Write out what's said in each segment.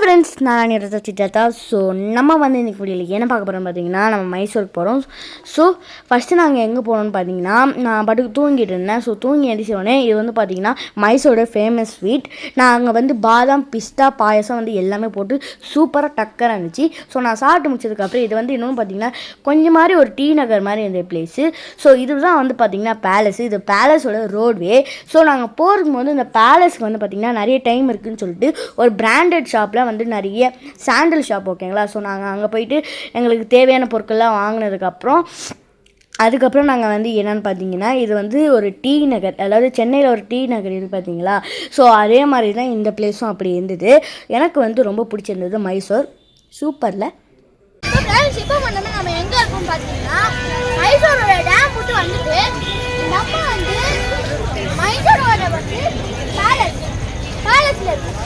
Friends, நான் Siddhartha. So நம்ம வந்து இன்றைக்கி வீடியோவில் என்ன பார்க்க போகிறோம்னு பார்த்தீங்கன்னா, நம்ம மைசூருக்கு போகிறோம். ஸோ ஃபஸ்ட்டு நாங்கள் எங்கே போகிறோம்னு பார்த்தீங்கன்னா, நான் பாட்டுக்கு தூங்கிட்டு இருந்தேன். ஸோ தூங்கி எந்திரிச்சோடனே இது வந்து பார்த்திங்கன்னா மைசூரோட ஃபேமஸ் ஸ்வீட். நாங்கள் வந்து பாதாம் பிஸ்தா பாயசம் வந்து எல்லாமே போட்டு சூப்பராக டக்கராக இருந்துச்சு. ஸோ நான் சாப்பிட்டு முடிச்சதுக்கப்புறம் இது வந்து இன்னொன்று பார்த்திங்கன்னா கொஞ்சம் மாதிரி ஒரு டீ நகர் மாதிரி இருந்த பிளேஸு. ஸோ இதுதான் வந்து பார்த்திங்கன்னா பேலஸு. இது பேலஸோட ரோட்வே. ஸோ நாங்கள் போகிறதுக்கு போது இந்த பேலஸ்க்கு வந்து பார்த்திங்கன்னா நிறைய டைம் இருக்குதுன்னு சொல்லிட்டு ஒரு பிராண்டட் ஷாப்பில் வந்து நிறைய சாண்டில் ஷாப், ஓகேங்களா. ஸோ நாங்கள் அங்கே போயிட்டு எங்களுக்கு தேவையான பொருட்கள்லாம் அதுக்கப்புறம் நாங்கள் வந்து என்னென்னு பார்த்தீங்கன்னா, இது வந்து ஒரு டீ நகர், அதாவது சென்னையில் ஒரு டீ நகர் இது பார்த்தீங்களா. ஸோ அதே மாதிரி தான் இந்த பிளேஸும் அப்படி இருந்தது. எனக்கு வந்து ரொம்ப பிடிச்சிருந்தது மைசூர். சூப்பரில் இப்போ நம்ம எங்கே இருக்கோம் பார்த்தீங்கன்னா, மைசூரோட டேம் விட்டு வந்துட்டு நம்ம வந்து மைசூரோட வந்து பேலஸில் இருக்கோம்.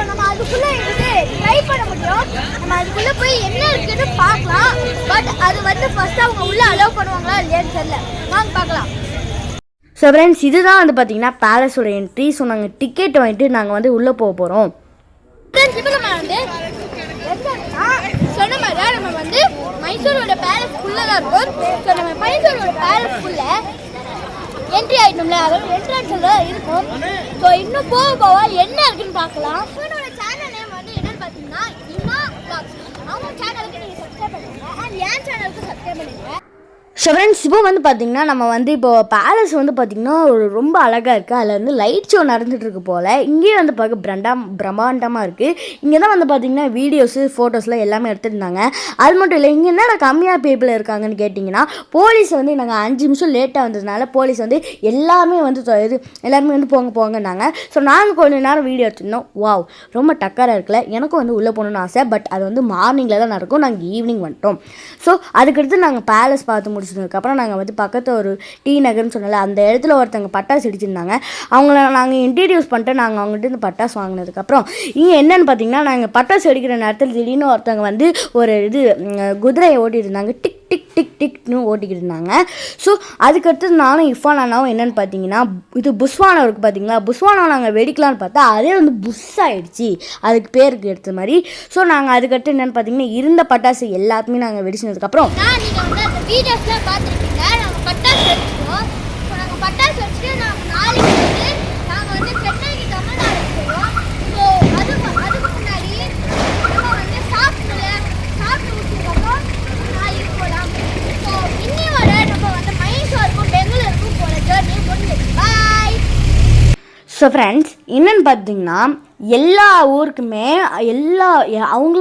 நம்ம அதுக்குள்ளே இருந்து ட்ரை பண்ண முடியும். நம்ம அதுக்குள்ளே போய் என்ன இருக்குன்னு பார்க்கலாம். பட் அது வந்து ஃபஸ்ட்டு அவங்க உள்ளே அலோவ் பண்ணுவாங்களா இல்லையான்னு தெரியல. வாங்க பார்க்கலாம். ஸோ ஃப்ரெண்ட்ஸ், இதுதான் வந்து பார்த்தீங்கன்னா பேலஸோட என்ட்ரி. ஸோ நாங்கள் டிக்கெட் வாங்கிட்டு நாங்கள் வந்து உள்ளே போக போகிறோம். இப்போ நம்ம வந்து சொன்ன மாதிரி தான் நம்ம வந்து மைசூரோட பேலஸ்க்குள்ளே தான் இருக்கும். ஸோ நம்ம மைசூரோட பேலஸ்க்குள்ளே என்ட்ரி ஆகிட்டோம்ல, அதோட என்ட்ரன்ஸில் தான் இருக்கும். ஸோ இன்னும் போக என்ன இருக்குன்னு பார்க்கலாம். இவனோட சேனல் நேம் வந்து என்னன்னு பார்த்தீங்கன்னா இம்மா வ்ளாக்ஸ். அவங்க சேனலுக்கு நீங்கள் சப்ஸ்கிரைப் பண்ணுங்கள் அண்ட் என் சேனலுக்கு சப்ஸ்கிரைப் பண்ணுங்கள். ஸோ ஃப்ரெண்ட்ஸ், இப்போ வந்து பார்த்திங்கன்னா நம்ம வந்து இப்போது பேலஸ் வந்து பார்த்திங்கன்னா ரொம்ப அழகாக இருக்குது. அதில் வந்து லைட் ஷோ நடந்துகிட்ருக்கு போல். இங்கேயும் வந்து பார்க்க பிரம்மாண்டமாக இருக்குது. இங்கே தான் வந்து பார்த்திங்கன்னா வீடியோஸு ஃபோட்டோஸ்லாம் எல்லாமே எடுத்துருந்தாங்க. அது மட்டும் இல்லை, இங்கே என்னென்ன கம்மியாக பீப்புள் இருக்காங்கன்னு கேட்டிங்கன்னா, போலீஸ் வந்து நாங்கள் 5 நிமிஷம் லேட்டாக வந்ததுனால போலீஸ் வந்து எல்லாருமே வந்து போங்கன்னாங்க. ஸோ நாங்கள் கொஞ்சம் நேரம் வீடியோ எடுத்துருந்தோம். வாவ், ரொம்ப டக்கராக இருக்குல்ல. எனக்கும் வந்து உள்ளே போகணுன்னு ஆசை. பட் அது வந்து மார்னிங்கில் தான் நடக்கும். நாங்கள் ஈவினிங் வந்துட்டோம். ஸோ அதுக்கடுத்து நாங்கள் பேலஸ் பார்த்து முடிச்சதுக்கப்புறம் நாங்கள் வந்து பக்கத்தில் ஒரு டீ நகர்னு சொன்னால அந்த இடத்துல ஒருத்தவங்க பட்டாசு அடிச்சிருந்தாங்க. அவங்கள நாங்கள் இன்ட்ரடியூஸ் பண்ணிட்டு நாங்கள் அவங்ககிட்ட இந்த பட்டாசு வாங்கினதுக்கப்புறம் இங்கே என்னென்னு பார்த்தீங்கன்னா, நாங்கள் பட்டாசு அடிக்கிற நேரத்தில் திடீர்னு ஒருத்தவங்க வந்து ஒரு குதிரையை ஓட்டிகிட்டு இருந்தாங்க. டிக் டிக் டிக் டிக்னு ஓட்டிக்கிட்டு இருந்தாங்க. ஸோ அதுக்கடுத்து நானும் இஃபான் அண்ணாவும் என்னென்னு பார்த்தீங்கன்னா, இது புஸ்வானம் இருக்குது பார்த்தீங்களா. புஸ்வானம் நாங்கள் வெடிக்கலான்னு பார்த்தா அதே வந்து புஷ் ஆகிடுச்சு, அதுக்கு பேருக்கு எடுத்த மாதிரி. ஸோ நாங்கள் அதுக்கடுத்து என்னென்னு பார்த்தீங்கன்னா இருந்த பட்டாசு எல்லாத்தையுமே நாங்கள் வெடிச்சினதுக்கப்புறம் வீடியோஸ்லாம் பார்த்துருக்கீங்க. நாங்கள் பட்டாசு வச்சுருக்கோம். ஸோ நாங்கள் பட்டாசு வச்சுட்டு நாங்கள் நாளைக்கு வந்து நாங்கள் வந்து சென்னைக்கு தமிழ்நாடு போகிறோம். ஸோ அதுக்கு முன்னாடி நம்ம வந்து சாப்பிட்டு முடிச்சதுக்கப்புறம் நாளைக்கு போகலாம். ஸோ இன்னையோட நம்ம வந்து மைசூருக்கும் பெங்களூருக்கும் போகிற ஜேர்னி முடிஞ்சது. பாய். ஸோ ஃப்ரெண்ட்ஸ், என்னென்னு பார்த்தீங்கன்னா எல்லா ஊருக்குமே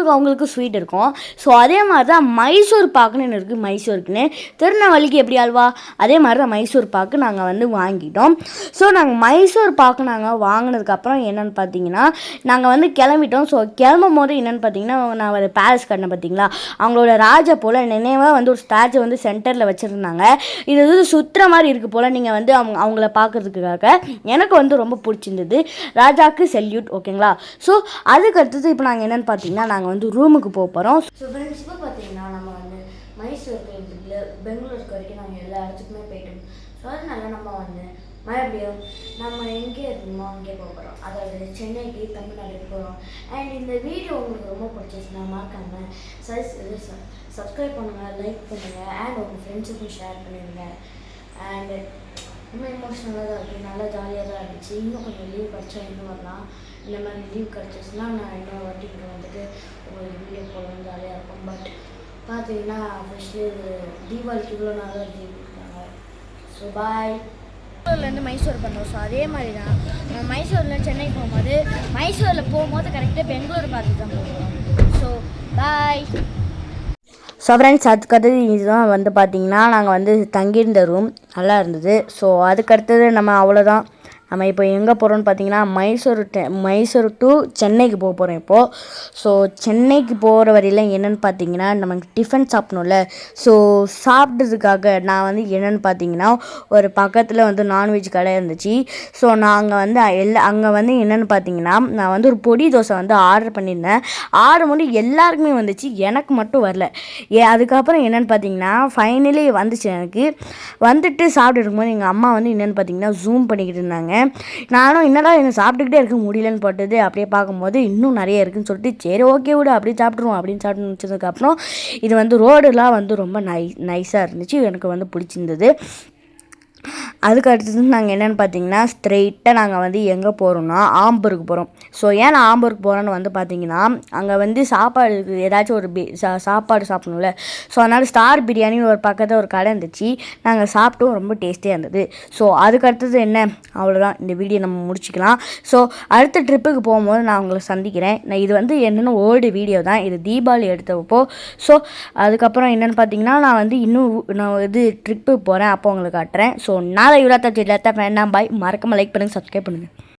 அவங்களுக்கு ஸ்வீட் இருக்கும். ஸோ அதே மாதிரி தான் மைசூர் பாக்குன்னு இருக்குது. மைசூருக்குன்னு திருநெல்வேலிக்கு எப்படி அல்வா, அதே மாதிரி தான் மைசூர் பாக்கு நாங்கள் வந்து வாங்கிட்டோம். ஸோ நாங்கள் மைசூர் பாக்கு நாங்கள் வாங்கினதுக்கப்புறம் என்னென்னு பார்த்தீங்கன்னா நாங்கள் வந்து கிளம்பிட்டோம். ஸோ கிளம்பும் போது என்னென்னு பார்த்தீங்கன்னா, நான் ஒரு பேலஸ் கட்டினேன் பார்த்தீங்களா, அவங்களோட ராஜா போல் நினைவாக வந்து ஒரு ஸ்டாச்சு வந்து சென்டரில் வச்சுருந்தாங்க. இது வந்து சுற்றுற மாதிரி இருக்குது போல். நீங்கள் வந்து அவங்கள பார்க்குறதுக்காக எனக்கு வந்து ரொம்ப பிடிச்சிருந்தது. ராஜாவுக்கு செல்யூட், ஓகேங்களா. ஸோ அதுக்கு அடுத்தது இப்போ நாங்கள் என்னென்னு பார்த்தீங்கன்னா நாங்கள் வந்து ரூமுக்கு போக போகிறோம். ஸோ ஃப்ரெண்ட்ஸ், இப்போ பார்த்தீங்கன்னா நம்ம வந்து மைசூருக்கு பெங்களூருக்கு வரைக்கும் நாங்கள் எல்லா இடத்துக்குமே போயிட்டோம். ஸோ அதனால நம்ம வந்து மறுபடியும் நம்ம எங்கே இருக்கணுமோ அங்கே போக போகிறோம். அதாவது சென்னைக்கு தமிழ்நாடுக்கு போகிறோம். அண்ட் இந்த வீடியோ உங்களுக்கு ரொம்ப பிடிச்சிச்சுன்னா மறக்காமல் சப்ஸ்கிரைப் பண்ணுங்கள், லைக் பண்ணுங்கள், அண்ட் உங்கள் ஃப்ரெண்ட்ஸுக்கும் ஷேர் பண்ணிடுங்க. அண்டு ரொம்ப எமோஷ்னலாக தான் இருக்குது, நல்லா ஜாலியாக தான் இருந்துச்சு. இன்னும் கொஞ்சம் லீவ் கிடச்சா இன்னும் வரலாம். இந்த மாதிரி லீவ் கிடச்சிச்சுன்னா நான் இன்னும் வாட்டிக்கு வந்துட்டு உங்களுக்கு வீடியோ போடணும், ஜாலியாக இருக்கும். பட் பார்த்தீங்கன்னா ஃபஸ்ட்டு தீபாவளிக்கு இவ்வளோ நாளாக லீவ் கொடுத்தாங்க. So bye. மைசூர்லேருந்து மைசூர் பண்ணோம். ஸோ அதே மாதிரி தான் நான் மைசூரில் சென்னைக்கு மைசூரில் போகும்போது கரெக்டாக பெங்களூர் பார்த்து தான் போகிறோம். So bye. ஸோ ஃப்ரெண்ட்ஸ், அதுக்கடுத்தது இதுதான் வந்து பார்த்திங்கன்னா நாங்கள் வந்து தங்கியிருந்த ரூம் நல்லா இருந்தது. ஸோ அதுக்கடுத்தது நம்ம அவ்வளோதான். நம்ம இப்போ எங்கே போகிறோம்னு பார்த்தீங்கன்னா மைசூர் டு சென்னைக்கு போக போகிறோம் இப்போது. ஸோ சென்னைக்கு போகிற வரையில் என்னென்னு பார்த்தீங்கன்னா நமக்கு டிஃபன் சாப்பிடணும்ல. ஸோ சாப்பிட்றதுக்காக நான் வந்து என்னென்னு பார்த்தீங்கன்னா ஒரு பக்கத்தில் வந்து நான்வெஜ் கடை இருந்துச்சு. ஸோ நாங்கள் வந்து அங்கே வந்து என்னென்னு பார்த்தீங்கன்னா நான் வந்து ஒரு பொடி தோசை வந்து ஆர்டர் பண்ணியிருந்தேன். ஆர்டர் பண்ணி எல்லாருக்குமே வந்துச்சு, எனக்கு மட்டும் வரல. அதுக்கப்புறம் என்னென்னு பார்த்தீங்கன்னா ஃபைனலி வந்துச்சு. எனக்கு வந்துட்டு சாப்பிட்டு இருக்கும்போது எங்கள் அம்மா வந்து என்னென்னு பார்த்தீங்கன்னா ஜூம் பண்ணிக்கிட்டு இருந்தாங்க. போட்டேன். நானும் என்னடா எனக்கு சாப்பிட்டுக்கிட்டே இருக்க முடியலன்னு போட்டது. அப்படியே பார்க்கும்போது இன்னும் நிறைய இருக்குன்னு சொல்லிட்டு சரி ஓகே விடு அப்படி சாப்பிட்ருவோம் அப்படின்னு சாப்பிட்டு முடிச்சதுக்கப்புறம் இது வந்து ரோடுலாம் வந்து ரொம்ப நைஸாக இருந்துச்சு. எனக்கு வந்து பிடிச்சிருந்தது. அதுக்கு அடுத்தது நாங்கள் என்னென்னு பார்த்தீங்கன்னா ஸ்ட்ரெயிட்டாக நாங்கள் வந்து எங்கே போகிறோம்னா ஆம்பூருக்கு போகிறோம். ஸோ ஏன் நான் ஆம்பூருக்கு போகிறோன்னு வந்து பார்த்தீங்கன்னா அங்கே வந்து சாப்பாடு ஏதாச்சும் ஒரு சாப்பாடு சாப்பிடணும்ல. ஸோ அதனால் ஸ்டார் பிரியாணின்னு ஒரு பக்கத்தில் ஒரு கடை இருந்துச்சு. நாங்கள் சாப்பிட்டோம், ரொம்ப டேஸ்டியாக இருந்தது. ஸோ அதுக்கு அடுத்தது என்ன, அவ்வளோதான், இந்த வீடியோ நம்ம முடிச்சிக்கலாம். ஸோ அடுத்த ட்ரிப்புக்கு போகும்போது நான் உங்களை சந்திக்கிறேன். நான் இது வந்து என்னென்ன ஓல்டு வீடியோ தான், இது தீபாவளி எடுத்தப்போ. ஸோ அதுக்கப்புறம் என்னென்னு பார்த்தீங்கன்னா நான் வந்து நான் இது ட்ரிப்புக்கு போகிறேன், அப்போ உங்களுக்கு காட்டுறேன். ஸோ நான் இவ்வளோ தான் வேண்டாம் பாய். மறக்காமல் லைக் பண்ணுங்கள், சப்ஸ்கிரைப் பண்ணுங்கள்.